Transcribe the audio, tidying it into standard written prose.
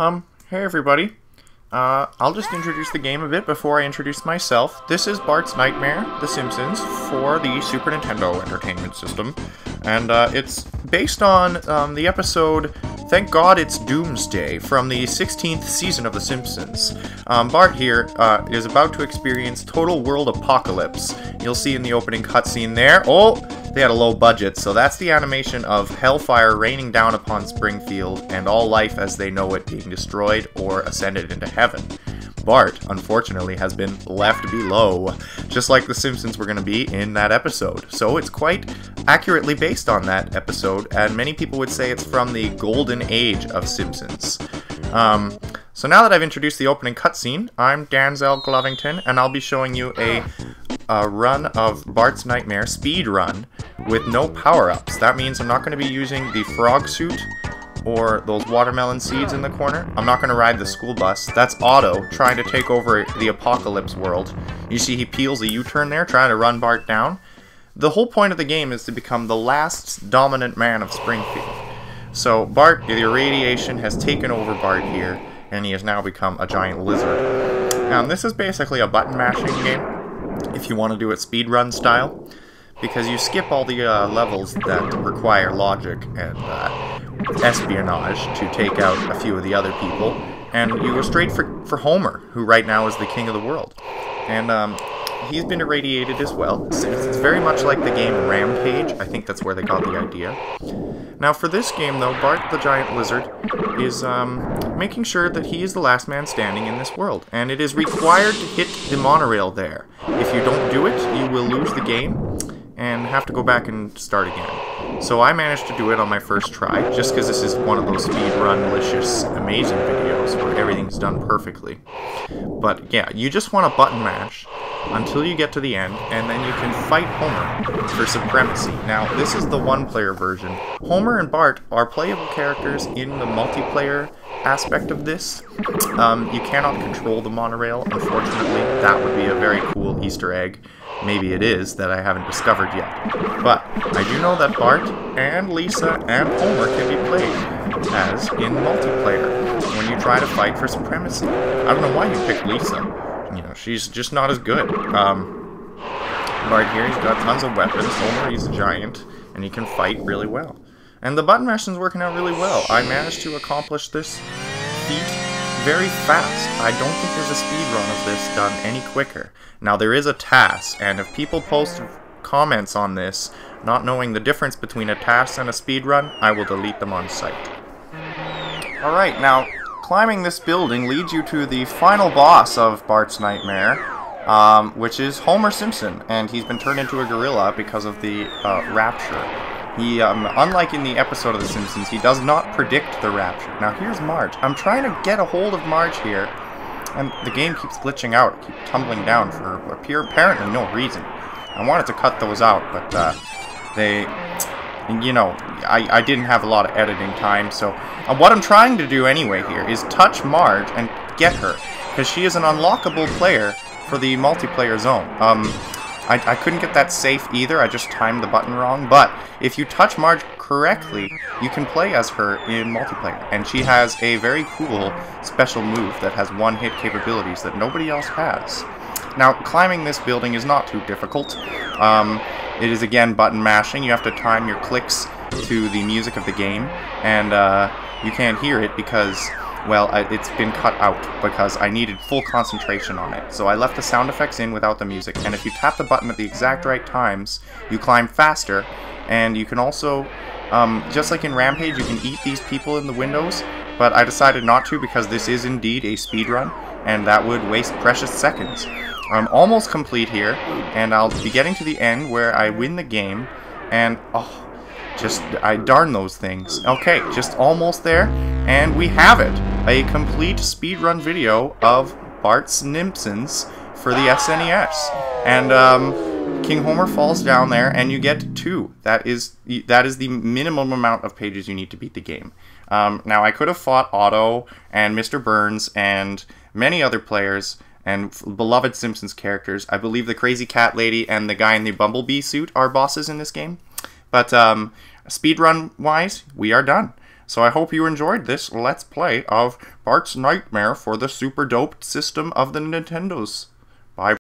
Hey everybody. I'll just introduce the game a bit before I introduce myself. This is Bart's Nightmare, The Simpsons, for the Super Nintendo Entertainment System. And it's based on the episode Thank God It's Doomsday from the 16th season of The Simpsons. Bart here is about to experience total world apocalypse. You'll see in the opening cutscene there. Oh! They had a low budget, so that's the animation of hellfire raining down upon Springfield and all life as they know it being destroyed or ascended into heaven. Bart, unfortunately, has been left below, just like the Simpsons were going to be in that episode. So it's quite accurately based on that episode, and many people would say it's from the golden age of Simpsons. So now that I've introduced the opening cutscene, I'm Danzel Glovington, and I'll be showing you a run of Bart's Nightmare speed run with no power-ups. That means I'm not going to be using the frog suit or those watermelon seeds in the corner. I'm not going to ride the school bus. That's Otto trying to take over the apocalypse world. You see he peels a U-turn there, trying to run Bart down. The whole point of the game is to become the last dominant man of Springfield. So Bart, the irradiation has taken over Bart here, and he has now become a giant lizard. Now this is basically a button mashing game, if you want to do it speedrun style, because you skip all the levels that require logic and espionage to take out a few of the other people, and you go straight for Homer, who right now is the king of the world. And he's been irradiated as well. It's very much like the game Rampage. I think that's where they got the idea. Now for this game though, Bart the Giant Lizard is making sure that he is the last man standing in this world. And it is required to hit the monorail there. If you don't do it, you will lose the game and have to go back and start again. So I managed to do it on my first try, just because this is one of those speedrun-licious, amazing videos where everything's done perfectly. But yeah, you just want to button mash until you get to the end, and then you can fight Homer for supremacy. Now, this is the one-player version. Homer and Bart are playable characters in the multiplayer aspect of this. You cannot control the monorail, unfortunately. That would be a very cool Easter egg. Maybe it is, that I haven't discovered yet. But I do know that Bart and Lisa and Homer can be played as in multiplayer when you try to fight for supremacy. I don't know why you picked Lisa. You know, she's just not as good. Bart here, he's got tons of weapons. Homer, he's a giant, and he can fight really well. And the button mashing's working out really well. I managed to accomplish this feat very fast. I don't think there's a speed run of this done any quicker. Now there is a task, and if people post comments on this, not knowing the difference between a task and a speed run, I will delete them on site. Alright, now climbing this building leads you to the final boss of Bart's Nightmare, which is Homer Simpson, and he's been turned into a gorilla because of the rapture. He, unlike in the episode of The Simpsons, he does not predict the rapture. Now here's Marge. I'm trying to get a hold of Marge here, and the game keeps glitching out, keep tumbling down for apparently no reason. I wanted to cut those out, but I didn't have a lot of editing time, so what I'm trying to do anyway here is touch Marge and get her, because she is an unlockable player for the multiplayer zone. I couldn't get that safe either, I just timed the button wrong, but if you touch Marge correctly, you can play as her in multiplayer, and she has a very cool special move that has one-hit capabilities that nobody else has. Now, climbing this building is not too difficult. It is again button mashing. You have to time your clicks to the music of the game, and you can't hear it because, well, it's been cut out because I needed full concentration on it. So I left the sound effects in without the music, and if you tap the button at the exact right times, you climb faster, and you can also, just like in Rampage, you can eat these people in the windows, but I decided not to because this is indeed a speedrun, and that would waste precious seconds. I'm almost complete here, and I'll be getting to the end where I win the game, and I darn those things. Okay, just almost there, and we have it. A complete speedrun video of Bart's Simpsons for the SNES. And King Homer falls down there, and you get 2. That is the minimum amount of pages you need to beat the game. Now, I could have fought Otto and Mr. Burns and many other players and beloved Simpsons characters. I believe the Crazy Cat Lady and the guy in the Bumblebee suit are bosses in this game. But speedrun-wise, we are done. So I hope you enjoyed this Let's Play of Bart's Nightmare for the super doped system of the Nintendos.